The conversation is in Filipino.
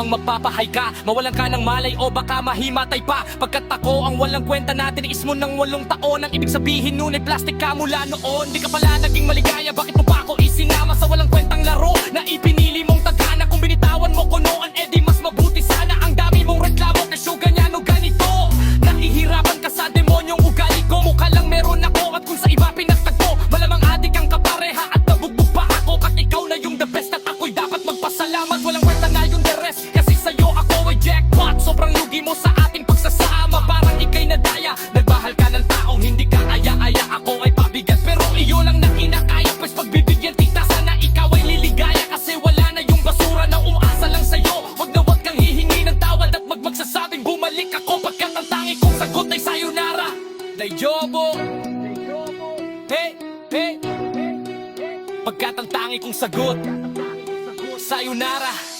bang magpapahay ka? Mawalan ka ng malay o baka mahimatay pa? Pagkat ako ang walang kwenta natin is mo ng 8 taon. Ang ibig sabihin nun ay plastic ka mula noon. Di ka pala naging maligaya, bakit mo pa ako isinama sa walang kwentang laro na ipinili mong tagana? Kung binitawan mo ko noon, edi mas mabuti sana. Ang dami mong reklamo, presyo ganyan o ganito. Nahihirapan ka sa demonyong ugali ko. Mukha lang meron ako at kung sa iba pinagtagpo, malamang adik ang kapareha at nabugbog pa ako. Kat ikaw na yung the best at ako'y dapat magpasalamat. Walang kwenta na yung the rest, kasi sa'yo ako ay jackpot. Sobrang lugi mo sa ating pagsasama, parang ika'y nadaya. Nagbahal ka ng taong hindi ka aya-aya. Ako ay pabigat pero iyo lang na kinakaya. Pues pagbibigyan kita, sana ikaw ay liligaya. Kasi wala na yung basura na umaasa lang sa'yo. Wag na wag kang hihingi ng tawad at magsasabing bumalik ako. Pagkat ang tangi kong sagot ay sayonara. Dayobo, hey, hey. Pagkat ang tangi kong sagot, sayonara.